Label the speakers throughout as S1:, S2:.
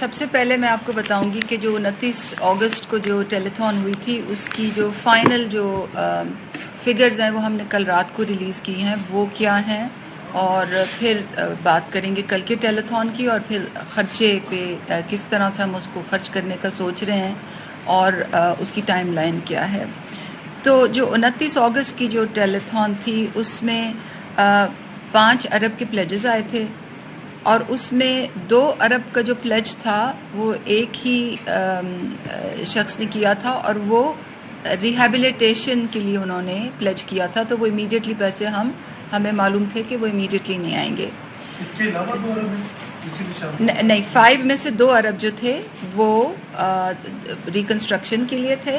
S1: سب سے پہلے میں آپ کو بتاؤں گی کہ جو 29 اگست کو جو ٹیلیتھون ہوئی تھی اس کی جو فائنل جو فگرز ہیں وہ ہم نے کل رات کو ریلیز کی ہیں، وہ کیا ہیں، اور پھر بات کریں گے کل کے ٹیلیتھون کی، اور پھر خرچے پہ کس طرح سے ہم اس کو خرچ کرنے کا سوچ رہے ہیں اور اس کی ٹائم لائن کیا ہے۔ تو جو 29 اگست کی جو ٹیلیتھون تھی اس میں 5 ارب کے پلیجز آئے تھے، اور اس میں 2 ارب کا جو پلیج تھا وہ ایک ہی شخص نے کیا تھا، اور وہ ریہیبلیٹیشن کے لیے انہوں نے پلیج کیا تھا، تو وہ امیڈیٹلی پیسے ہمیں معلوم تھے کہ وہ امیڈیٹلی نہیں آئیں گے۔
S2: اس کے علاوہ 2 ارب
S1: نہیں، 5 میں سے 2 ارب جو تھے وہ ریکنسٹرکشن کے لیے تھے۔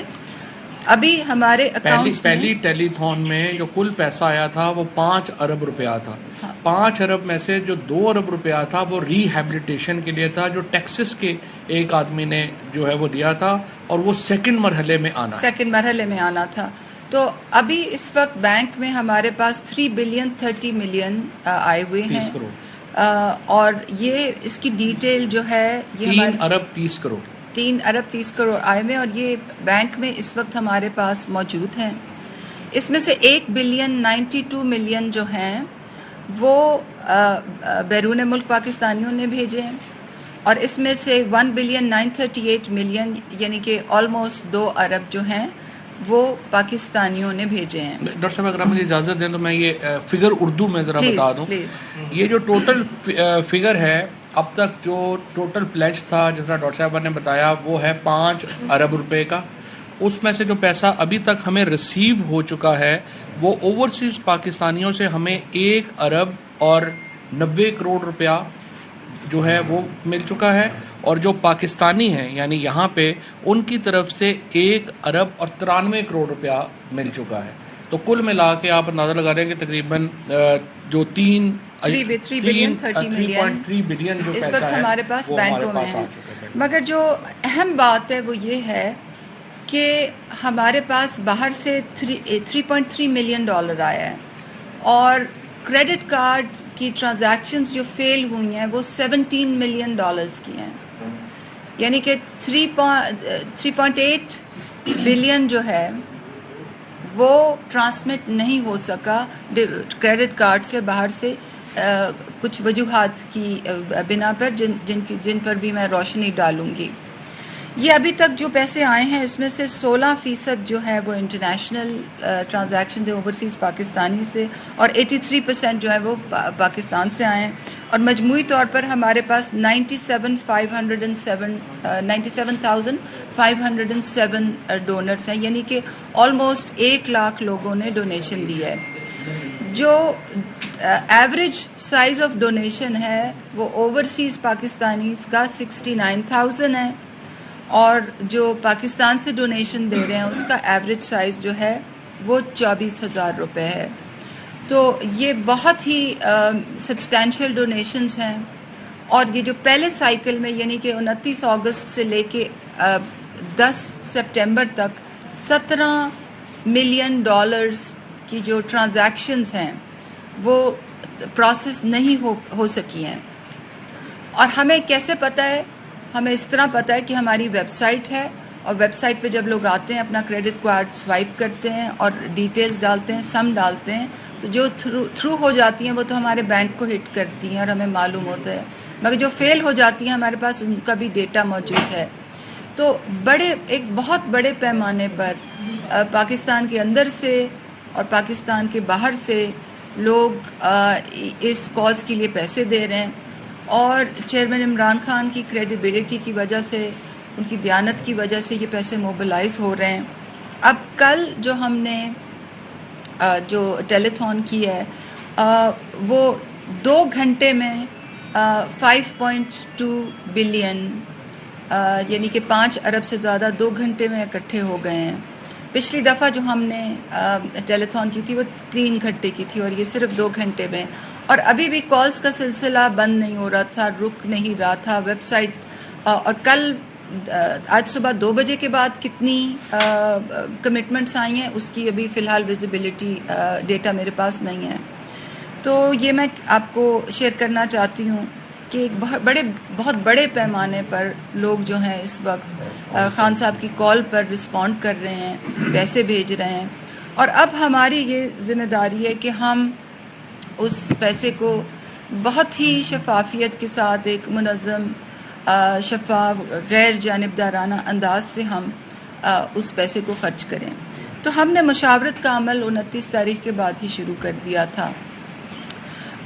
S1: ابھی ہمارے اکاؤنٹس
S3: پہلی ٹیلی تھون میں جو کل پیسہ آیا تھا وہ 5 ارب روپیہ تھا۔ 5 ارب میں سے جو 2 ارب روپیہ تھا وہ ریہیبلیٹیشن کے لیے تھا، جو ٹیکسس کے ایک آدمی نے جو ہے وہ دیا تھا، اور وہ سیکنڈ مرحلے میں آنا
S1: تھا۔ تو ابھی اس وقت بینک میں ہمارے پاس 3 بلین 30 ملین آئے ہوئے ہیں،
S3: 30 کروڑ،
S1: اور یہ اس کی ڈیٹیل جو ہے یہ
S3: 3 ارب 30 کروڑ
S1: 3 ارب 30 کروڑ آئے ہوئے، اور یہ بینک میں اس وقت ہمارے پاس موجود ہیں۔ اس میں سے 1 بلین 92 ملین جو ہیں وہ بیرون ملک پاکستانیوں نے بھیجے ہیں، اور اس میں سے 1 بلین 938 ملین یعنی کہ آلموسٹ 2 ارب جو ہیں وہ پاکستانیوں نے بھیجے ہیں۔
S3: ڈاکٹر صاحب اگر آپ مجھے اجازت دیں تو میں یہ فگر اردو میں ذرا بتا دوں۔ یہ جو ٹوٹل فگر ہے اب تک جو ٹوٹل پلیج تھا، جس طرح ڈاکٹر صاحب نے بتایا، وہ ہے 5 ارب روپے کا۔ اس میں سے جو پیسہ ابھی تک ہمیں ریسیو ہو چکا ہے وہ اوورسیز پاکستانیوں سے ہمیں 1 ارب اور 90 کروڑ روپیہ جو ہے وہ مل چکا ہے، اور جو پاکستانی ہیں یعنی یہاں پہ ان کی طرف سے 1 ارب اور 93 کروڑ روپیہ مل چکا ہے۔ تو کل ملا کے آپ اندازہ لگا رہے ہیں کہ تقریباً جو 3
S1: بلین 30 ملین
S3: 3.3 بلین جو
S1: اس
S3: پیسہ
S1: وقت
S3: ہے
S1: ہمارے پاس
S3: وہ
S1: بینکوں
S3: ہمارے
S1: میں
S3: پاس
S1: ہے۔
S3: آ چکا ہے۔
S1: مگر جو اہم بات ہے وہ یہ ہے کہ ہمارے پاس باہر سے 3.3 ملین ڈالر آیا ہے، اور کریڈٹ کارڈ کی ٹرانزیکشنز جو فیل ہوئی ہیں وہ 17 ملین ڈالرز کی ہیں، یعنی کہ 3.8 بلین جو ہے وہ ٹرانسمٹ نہیں ہو سکا کریڈٹ کارڈ سے باہر سے، کچھ وجوہات کی بنا پر جن پر بھی میں روشنی ڈالوں گی۔ یہ ابھی تک جو پیسے آئے ہیں اس میں سے 16% جو ہے وہ انٹرنیشنل ٹرانزیکشن ہے اوورسیز پاکستانی سے، اور 83% جو ہے وہ پاکستان سے آئے ہیں، اور مجموعی طور پر ہمارے پاس 97,507 ڈونرز ہیں، یعنی کہ آلموسٹ 1 لاکھ لوگوں نے ڈونیشن دی ہے۔ جو ایوریج سائز آف ڈونیشن ہے وہ اوورسیز پاکستانیز کا 69,000 ہے، اور جو پاکستان سے ڈونیشن دے رہے ہیں اس کا ایوریج سائز جو ہے وہ 24,000 روپے ہے۔ تو یہ بہت ہی سبسٹینشیل ڈونیشنز ہیں، اور یہ جو پہلے سائیکل میں یعنی کہ 29 اگست سے لے کے 10 سپٹمبر تک 17 ملین ڈالرز کی جو ٹرانزیکشنز ہیں وہ پروسیس نہیں ہو سکی ہیں۔ اور ہمیں کیسے پتہ ہے؟ ہمیں اس طرح پتہ ہے کہ ہماری ویب سائٹ ہے، اور ویب سائٹ پہ جب لوگ آتے ہیں اپنا کریڈٹ کارڈ سوائپ کرتے ہیں اور ڈیٹیلز ڈالتے ہیں، سم ڈالتے ہیں، تو جو تھرو ہو جاتی ہیں وہ تو ہمارے بینک کو ہٹ کرتی ہیں اور ہمیں معلوم ہوتا ہے، مگر جو فیل ہو جاتی ہیں ہمارے پاس ان کا بھی ڈیٹا موجود ہے۔ تو ایک بہت بڑے پیمانے پر پاکستان کے اندر سے اور پاکستان کے باہر سے لوگ اس کاز کے لیے پیسے دے رہے ہیں، اور چیئرمین عمران خان کی کریڈیبلٹی کی وجہ سے، ان کی دیانت کی وجہ سے یہ پیسے موبلائز ہو رہے ہیں۔ اب کل جو ہم نے جو ٹیلیتھون کی ہے وہ 2 گھنٹے میں 5.2 بلین یعنی کہ 5 ارب سے زیادہ 2 گھنٹے میں اکٹھے ہو گئے ہیں۔ پچھلی دفعہ جو ہم نے ٹیلیتھون کی تھی وہ 3 گھنٹے کی تھی، اور یہ صرف 2 گھنٹے میں، اور ابھی بھی کالز کا سلسلہ بند نہیں ہو رہا تھا، رک نہیں رہا تھا۔ ویب سائٹ اور کل آج صبح 2 بجے کے بعد کتنی کمٹمنٹس آئی ہیں اس کی ابھی فی الحال ویزیبلٹی ڈیٹا میرے پاس نہیں ہے، تو یہ میں آپ کو شیئر کرنا چاہتی ہوں کہ ایک بہت بڑے پیمانے پر لوگ جو ہیں اس وقت خان صاحب کی کال پر رسپونڈ کر رہے ہیں، پیسے بھیج رہے ہیں، اور اب ہماری یہ ذمہ داری ہے کہ ہم اس پیسے کو بہت ہی شفافیت کے ساتھ ایک منظم، شفاف، غیر جانبدارانہ انداز سے ہم اس پیسے کو خرچ کریں۔ تو ہم نے مشاورت کا عمل 29 تاریخ کے بعد ہی شروع کر دیا تھا،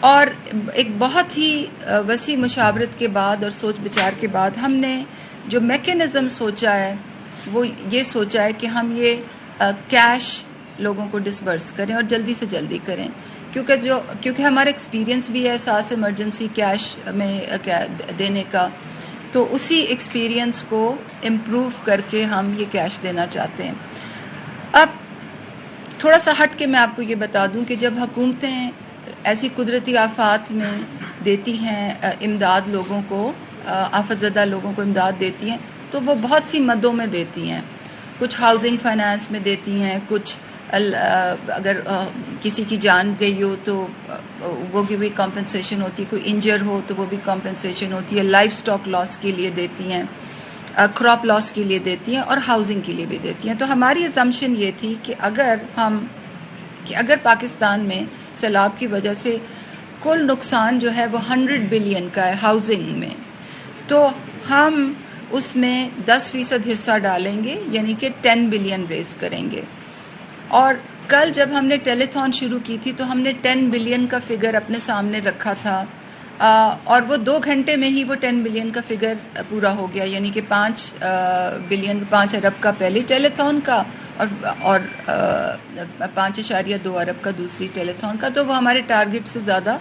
S1: اور ایک بہت ہی وسیع مشاورت کے بعد اور سوچ بچار کے بعد ہم نے جو میکینزم سوچا ہے وہ یہ سوچا ہے کہ ہم یہ کیش لوگوں کو ڈسبرس کریں اور جلدی سے جلدی کریں، کیونکہ ہمارا ایکسپیرینس بھی ہے ساتھ ایمرجنسی کیش میں دینے کا، تو اسی ایکسپیرینس کو امپروو کر کے ہم یہ کیش دینا چاہتے ہیں۔ اب تھوڑا سا ہٹ کے میں آپ کو یہ بتا دوں کہ جب حکومتیں ایسی قدرتی آفات میں دیتی ہیں امداد لوگوں کو، آفت زدہ لوگوں کو امداد دیتی ہیں، تو وہ بہت سی مدوں میں دیتی ہیں، کچھ ہاؤسنگ فائنانس میں دیتی ہیں، کچھ اگر کسی کی جان گئی ہو تو وہ بھی کمپنسیشن ہوتی ہے، کوئی انجر ہو تو وہ بھی کمپنسیشن ہوتی ہے، لائف سٹاک لاس کے لیے دیتی ہیں، کراپ لاس کے لیے دیتی ہیں، اور ہاؤسنگ کے لیے بھی دیتی ہیں۔ تو ہماری اسمپشن یہ تھی کہ اگر پاکستان میں سیلاب کی وجہ سے کل نقصان جو ہے وہ 100 بلین کا ہے ہاؤسنگ میں، تو ہم اس میں 10% حصہ ڈالیں گے، یعنی کہ 10 بلین ریز کریں گے۔ اور کل جب ہم نے ٹیلی تھون شروع کی تھی تو ہم نے 10 بلین کا فگر اپنے سامنے رکھا تھا، اور وہ 2 گھنٹے میں ہی وہ 10 بلین کا فگر پورا ہو گیا، یعنی کہ 5 ارب کا پہلی ٹیلی تھون کا اور 5.2 ارب کا دوسری ٹیلی تھون کا، تو وہ ہمارے ٹارگٹ سے زیادہ،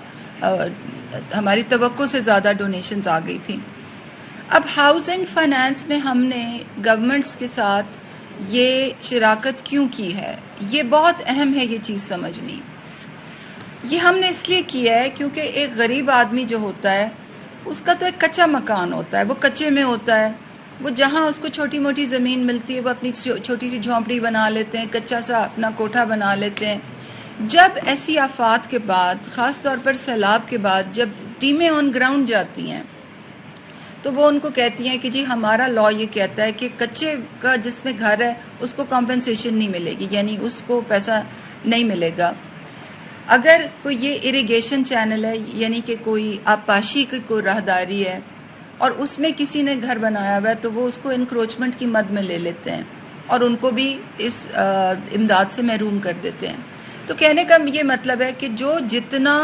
S1: ہماری توقع سے زیادہ ڈونیشنز آ گئی تھیں۔ اب ہاؤسنگ فائنانس میں ہم نے گورنمنٹس کے ساتھ یہ شراکت کیوں کی ہے، یہ بہت اہم ہے یہ چیز سمجھنی۔ یہ ہم نے اس لیے کیا ہے کیونکہ ایک غریب آدمی جو ہوتا ہے اس کا تو ایک کچا مکان ہوتا ہے، وہ کچے میں ہوتا ہے، وہ جہاں اس کو چھوٹی موٹی زمین ملتی ہے وہ اپنی چھوٹی سی جھونپڑی بنا لیتے ہیں، کچا سا اپنا کوٹھا بنا لیتے ہیں۔ جب ایسی آفات کے بعد، خاص طور پر سیلاب کے بعد، جب ٹیمیں آن گراؤنڈ جاتی ہیں تو وہ ان کو کہتی ہیں کہ جی ہمارا لا یہ کہتا ہے کہ کچے کا جس میں گھر ہے اس کو کمپنسیشن نہیں ملے گی، یعنی اس کو پیسہ نہیں ملے گا۔ اگر کوئی یہ اریگیشن چینل ہے، یعنی کہ کوئی آبپاشی کی کوئی راہداری ہے اور اس میں کسی نے گھر بنایا ہوا ہے تو وہ اس کو انکروچمنٹ کی مد میں لے لیتے ہیں اور ان کو بھی اس امداد سے محروم کر دیتے ہیں۔ تو کہنے کا یہ مطلب ہے کہ جو جتنا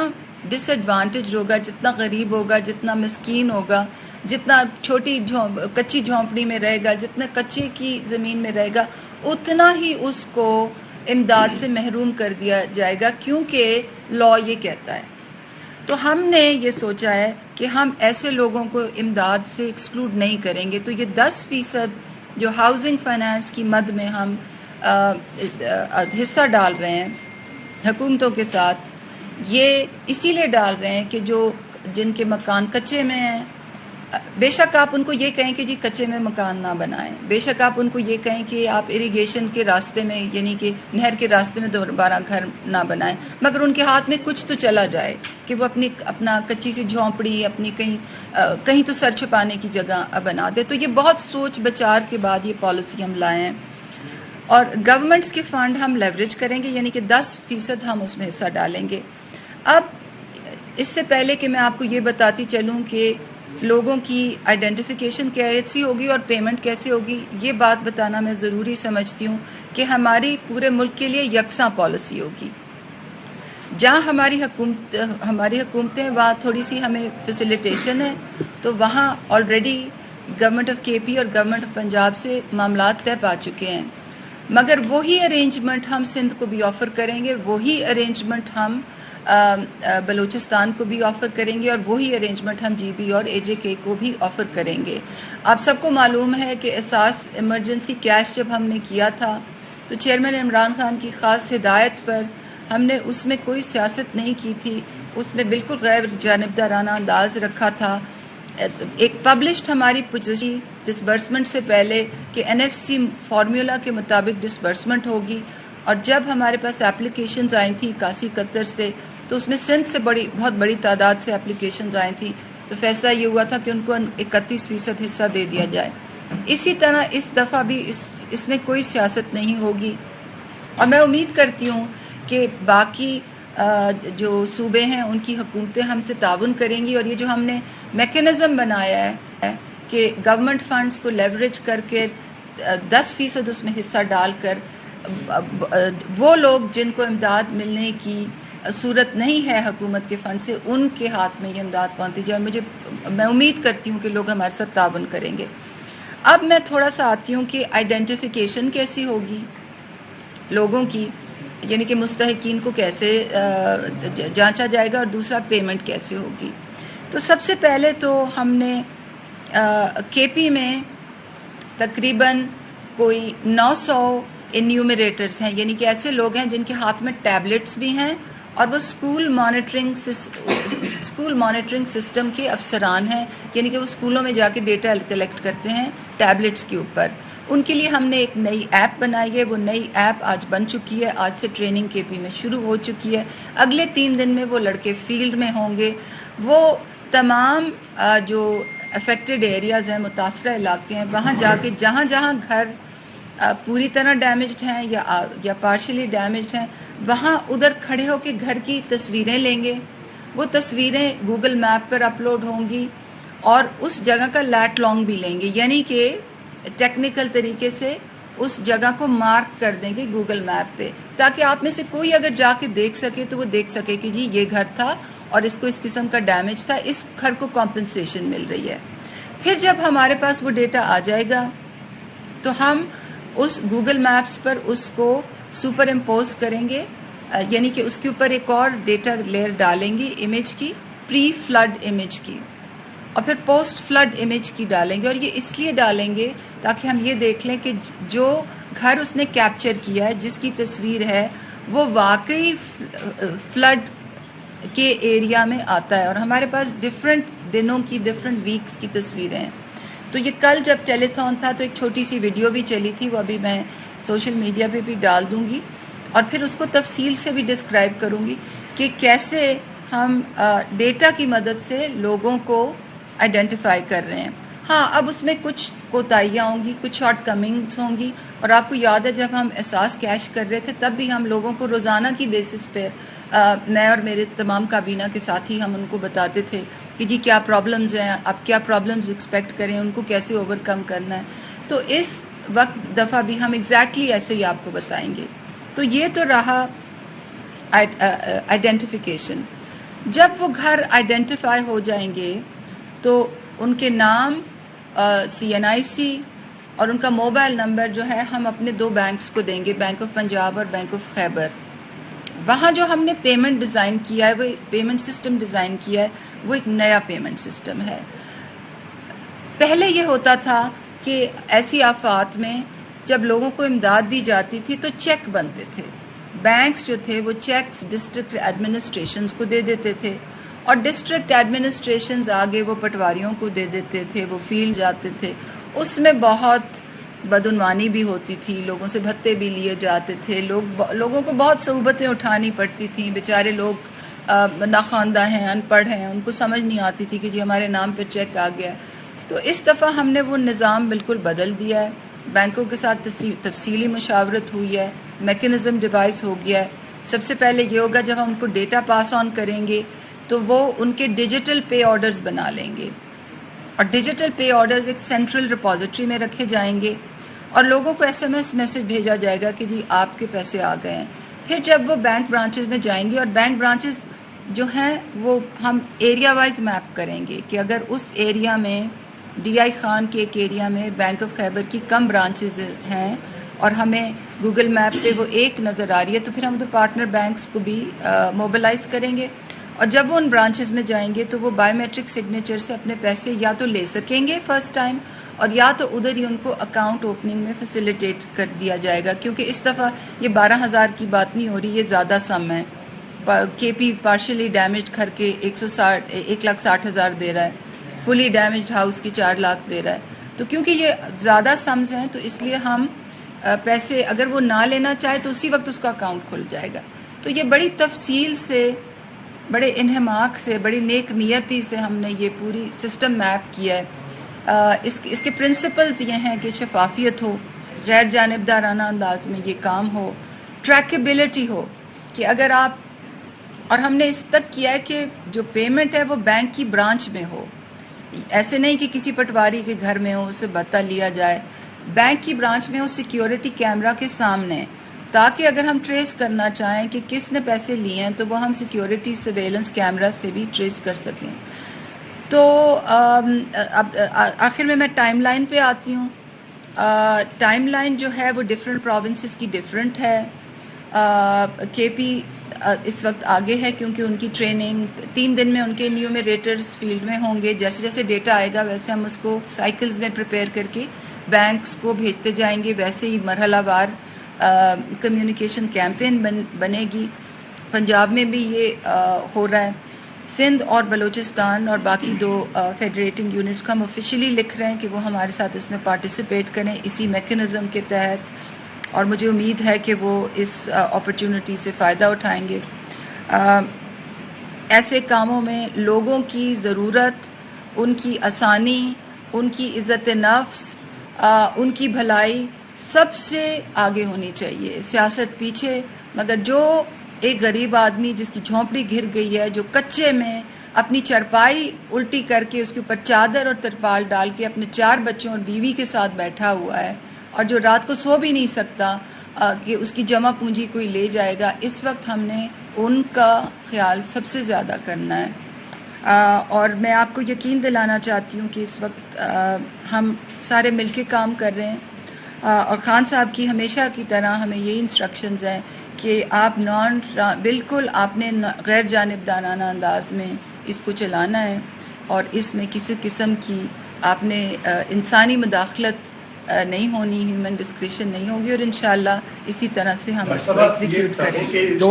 S1: ڈس ایڈوانٹیج ہوگا، جتنا غریب ہوگا، جتنا مسکین ہوگا، جتنا چھوٹی کچی جھونپڑی میں رہے گا، جتنا کچے کی زمین میں رہے گا، اتنا ہی اس کو امداد سے محروم کر دیا جائے گا، کیونکہ لا یہ کہتا ہے۔ تو ہم نے یہ سوچا ہے کہ ہم ایسے لوگوں کو امداد سے ایکسکلوڈ نہیں کریں گے، تو یہ 10% جو ہاؤسنگ فائنانس کی مد میں ہم حصہ ڈال رہے ہیں حکومتوں کے ساتھ، یہ اسی لیے ڈال رہے ہیں کہ جن کے مکان کچے میں ہیں، بے شک آپ ان کو یہ کہیں کہ جی کچے میں مکان نہ بنائیں، بے شک آپ ان کو یہ کہیں کہ آپ اریگیشن کے راستے میں، یعنی کہ نہر کے راستے میں دوبارہ گھر نہ بنائیں، مگر ان کے ہاتھ میں کچھ تو چلا جائے کہ وہ اپنا کچی سی جھونپڑی اپنی کہیں تو سر چھپانے کی جگہ بنا دے۔ تو یہ بہت سوچ بچار کے بعد یہ پالیسی ہم لائے ہیں، اور گورنمنٹس کے فنڈ ہم لیوریج کریں گے، یعنی کہ 10% ہم اس میں حصہ ڈالیں گے۔ اب اس سے پہلے کہ میں آپ کو یہ بتاتی چلوں کہ لوگوں کی آئیڈینٹیفیکیشن کیسی ہوگی اور پیمنٹ کیسے ہوگی، یہ بات بتانا میں ضروری سمجھتی ہوں کہ ہماری پورے ملک کے لیے یکساں پالیسی ہوگی۔ جہاں ہماری حکومتیں وہاں تھوڑی سی ہمیں فیسیلیٹیشن ہے، تو وہاں آلریڈی گورنمنٹ آف کے پی اور گورنمنٹ آف پنجاب سے معاملات طے پا چکے ہیں، مگر وہی ارینجمنٹ ہم سندھ کو بھی آفر کریں گے، وہی ارینجمنٹ ہم بلوچستان کو بھی آفر کریں گے، اور وہی ارینجمنٹ ہم جی بی اور اے جے کے کو بھی آفر کریں گے۔ آپ سب کو معلوم ہے کہ اساس ایمرجنسی کیش جب ہم نے کیا تھا تو چیئرمین عمران خان کی خاص ہدایت پر ہم نے اس میں کوئی سیاست نہیں کی تھی، اس میں بالکل غیر جانبدارانہ انداز رکھا تھا۔ ایک پبلشڈ ہماری پالیسی ڈسبرسمنٹ سے پہلے کہ NFC فارمولا کے مطابق ڈسبرسمنٹ ہوگی، اور جب ہمارے پاس اپلیکیشنز آئی تھیں 81 قطر سے، تو اس میں سندھ سے بہت بڑی تعداد سے اپلیکیشنز آئی تھیں۔ تو فیصلہ یہ ہوا تھا کہ ان کو 31% حصہ دے دیا جائے. اسی طرح اس دفعہ بھی اس میں کوئی سیاست نہیں ہوگی، اور میں امید کرتی ہوں کہ باقی جو صوبے ہیں ان کی حکومتیں ہم سے تعاون کریں گی، اور یہ جو ہم نے میکینزم بنایا ہے کہ گورنمنٹ فنڈز کو لیوریج کر کے 10% اس میں حصہ ڈال کر وہ لوگ جن کو امداد ملنے کی صورت نہیں ہے حکومت کے فنڈ سے، ان کے ہاتھ میں یہ امداد پہنچتی جائے. میں امید کرتی ہوں کہ لوگ ہمارے ساتھ تعاون کریں گے. اب میں تھوڑا سا آتی ہوں کہ آئیڈینٹیفیکیشن کیسی ہوگی لوگوں کی، یعنی کہ مستحقین کو کیسے جانچا جائے گا، اور دوسرا پیمنٹ کیسے ہوگی. تو سب سے پہلے تو ہم نے کے پی میں تقریباً کوئی 900 انیومریٹرز ہیں، یعنی کہ ایسے لوگ ہیں جن کے ہاتھ میں ٹیبلٹس بھی ہیں، اور وہ اسکول مانیٹرنگ سسٹم کے افسران ہیں، یعنی کہ وہ اسکولوں میں جا کے ڈیٹا کلیکٹ کرتے ہیں ٹیبلٹس کے اوپر. ان کے لیے ہم نے ایک نئی ایپ بنائی ہے. وہ نئی ایپ آج بن چکی ہے، آج سے ٹریننگ کے پی میں شروع ہو چکی ہے. اگلے 3 دن میں وہ لڑکے فیلڈ میں ہوں گے. وہ تمام جو افیکٹڈ ایریاز ہیں، متاثرہ علاقے ہیں، وہاں جا کے جہاں جہاں گھر پوری طرح ڈیمیجڈ ہیں یا پارشلی ڈیمیجڈ ہیں، وہاں ادھر کھڑے ہو کے گھر کی تصویریں لیں گے. وہ تصویریں گوگل میپ پر اپلوڈ ہوں گی، اور اس جگہ کا لیٹ لانگ بھی لیں گے، یعنی کہ ٹیکنیکل طریقے سے اس جگہ کو مارک کر دیں گے گوگل میپ پہ، تاکہ آپ میں سے کوئی اگر جا کے دیکھ سکے تو وہ دیکھ سکے کہ جی یہ گھر تھا اور اس کو اس قسم کا ڈیمیج تھا، اس گھر کو کمپنسیشن مل رہی ہے. پھر جب ہمارے پاس وہ ڈیٹا آ جائے گا تو ہم اس گوگل میپس پر اس کو سپر امپوز کریں گے، یعنی کہ اس کے اوپر ایک اور ڈیٹا لیئر ڈالیں گے امیج کی، پری فلڈ امیج کی، اور پھر پوسٹ فلڈ امیج کی ڈالیں گے. اور یہ اس لیے ڈالیں گے تاکہ ہم یہ دیکھ لیں کہ جو گھر اس نے کیپچر کیا ہے، جس کی تصویر ہے، وہ واقعی فلڈ کے ایریا میں آتا ہے. اور ہمارے پاس ڈفرینٹ دنوں کی، ڈفرینٹ ویکس کی تصویریں ہیں. تو یہ کل جب ٹیلی تھون تھا تو ایک چھوٹی سی ویڈیو بھی چلی تھی، وہ ابھی میں سوشل میڈیا پہ بھی ڈال دوں گی، اور پھر اس کو تفصیل سے بھی ڈسکرائب کروں گی کہ کیسے ہم ڈیٹا کی مدد سے لوگوں کو آئیڈینٹیفائی کر رہے ہیں. ہاں، اب اس میں کچھ کوتاہیاں ہوں گی، کچھ شارٹ کمنگس ہوں گی. اور آپ کو یاد ہے جب ہم احساس کیش کر رہے تھے تب بھی ہم لوگوں کو روزانہ کی بیسس پہ میں اور میرے تمام کابینہ کے ساتھی ہم ان کو بتاتے تھے کہ جی کیا پرابلمز ہیں، آپ کیا پرابلمز ایکسپیکٹ کریں، ان کو کیسے اوور کم کرنا ہے. تو اس وقت دفعہ بھی ہم ایگزیکٹلی ایسے ہی آپ کو بتائیں گے. تو یہ تو رہا آئیڈینٹیفیکیشن. جب وہ گھر آئیڈینٹیفائی ہو جائیں گے تو ان کے نام، CNIC اور ان کا موبائل نمبر جو ہے ہم اپنے 2 بینکس کو دیں گے، بینک آف پنجاب اور بینک آف خیبر. وہاں جو ہم نے پیمنٹ ڈیزائن کیا ہے، وہ پیمنٹ سسٹم ڈیزائن کیا ہے، وہ ایک نیا پیمنٹ سسٹم ہے. پہلے یہ ہوتا تھا کہ ایسی آفات میں جب لوگوں کو امداد دی جاتی تھی تو چیک بنتے تھے. بینکس جو تھے وہ چیکس ڈسٹرکٹ ایڈمنسٹریشنز کو دے دیتے تھے، اور ڈسٹرکٹ ایڈمنسٹریشنز آگے وہ پٹواریوں کو دے دیتے تھے، وہ فیلڈ جاتے تھے. اس میں بہت بدعنوانی بھی ہوتی تھی، لوگوں سے بھتے بھی لیے جاتے تھے، لوگوں کو بہت صعوبتیں اٹھانی پڑتی تھیں. بیچارے لوگ ناخواندہ ہیں، ان پڑھ ہیں، ان کو سمجھ نہیں آتی تھی کہ جی ہمارے نام پہ چیک آ گیا. تو اس دفعہ ہم نے وہ نظام بالکل بدل دیا ہے. بینکوں کے ساتھ تفصیلی مشاورت ہوئی ہے، میکینزم ڈیوائس ہو گیا ہے. سب سے پہلے یہ ہوگا جب ہم ان کو ڈیٹا پاس آن کریں گے تو وہ ان کے ڈیجیٹل پے آرڈرز بنا لیں گے، اور ڈیجیٹل پے آرڈرز ایک سینٹرل ریپوزیٹری میں رکھے جائیں گے، اور لوگوں کو SMS میسج بھیجا جائے گا کہ جی آپ کے پیسے آ گئے ہیں. پھر جب وہ بینک برانچز میں جائیں گے، اور بینک برانچز جو ہیں وہ ہم ایریا وائز میپ کریں گے کہ اگر اس ایریا میں DI خان کے ایک ایریا میں بینک آف خیبر کی کم برانچز ہیں اور ہمیں گوگل میپ پہ وہ ایک نظر آ رہی ہے، تو پھر ہم تو پارٹنر بینکس کو بھی موبلائز کریں گے. اور جب وہ ان برانچز میں جائیں گے تو وہ بایو میٹرک سگنیچر سے اپنے پیسے یا تو لے سکیں گے فرسٹ ٹائم، اور یا تو ادھر ہی ان کو اکاؤنٹ اوپننگ میں فیسیلیٹیٹ کر دیا جائے گا. کیونکہ اس دفعہ یہ 12,000 کی بات نہیں ہو رہی، یہ زیادہ سم ہے. KP پارشلی ڈیمیج گھر کے 1,60,000 دے رہا ہے، فلی ڈیمیجڈ ہاؤس کی 4 لاکھ دے رہا ہے. تو کیونکہ یہ زیادہ سمز ہیں تو اس لیے ہم پیسے اگر وہ نہ لینا چاہے تو اسی وقت اس کا اکاؤنٹ کھل جائے گا. تو یہ بڑی تفصیل سے بڑے انہماک سے، بڑی نیک نیتی سے ہم نے یہ پوری سسٹم میپ کیا ہے. اس کے پرنسپلز یہ ہیں کہ شفافیت ہو، غیر جانبدارانہ انداز میں یہ کام ہو، ٹریکیبلٹی ہو کہ اگر آپ، اور ہم نے اس تک کیا ہے کہ جو پیمنٹ ہے وہ بینک کی برانچ میں ہو، ایسے نہیں کہ کسی پٹواری کے گھر میں ہو اسے بتا لیا جائے، بینک کی برانچ میں ہو، سیکیورٹی کیمرہ کے سامنے، تاکہ اگر ہم ٹریس کرنا چاہیں کہ کس نے پیسے لیے ہیں تو وہ ہم سیکیورٹی سرویلنس کیمرہ سے بھی ٹریس کر سکیں. تو اب آخر میں ٹائم لائن پہ آتی ہوں. ٹائم لائن جو ہے وہ ڈفرینٹ پروونسز کی ڈفرینٹ ہے. کے پی اس وقت آگے ہے کیونکہ ان کی ٹریننگ 3 دن میں ان کے نیومریٹرز فیلڈ میں ہوں گے. جیسے جیسے ڈیٹا آئے گا ویسے ہم اس کو سائیکلز میں پریپیئر کر کے بینکس کو بھیجتے جائیں گے. ویسے ہی مرحلہ وار کمیونیکیشن کیمپین بنے گی. پنجاب میں بھی یہ ہو رہا ہے. سندھ اور بلوچستان اور باقی 2 فیڈریٹنگ یونٹس کو ہم آفیشلی لکھ رہے ہیں کہ وہ ہمارے ساتھ اس میں پارٹیسپیٹ کریں اسی میکنزم کے تحت، اور مجھے امید ہے کہ وہ اس اپرچونٹی سے فائدہ اٹھائیں گے. ایسے کاموں میں لوگوں کی ضرورت، ان کی آسانی، ان کی عزت نفس، ان کی بھلائی سب سے آگے ہونی چاہیے. سیاست پیچھے، مگر جو ایک غریب آدمی جس کی جھونپڑی گر گئی ہے، جو کچے میں اپنی چرپائی الٹی کر کے اس کے اوپر چادر اور ترپال ڈال کے اپنے 4 بچوں اور بیوی کے ساتھ بیٹھا ہوا ہے، اور جو رات کو سو بھی نہیں سکتا کہ اس کی جمع پونجی کوئی لے جائے گا، اس وقت ہم نے ان کا خیال سب سے زیادہ کرنا ہے. اور میں آپ کو یقین دلانا چاہتی ہوں کہ اس وقت ہم سارے مل کے کام کر رہے ہیں، اور خان صاحب کی ہمیشہ کی طرح ہمیں یہی انسٹرکشنز ہیں کہ آپ بالکل آپ نے غیر جانبدارانہ انداز میں اس کو چلانا ہے، اور اس میں کسی قسم کی آپ نے انسانی مداخلت نہیں ہونی، ہیومن ڈسکریشن نہیں ہوگی، اور انشاءاللہ اسی طرح سے ہم اس کو ایگزیکیوٹ کریں گے.
S3: جو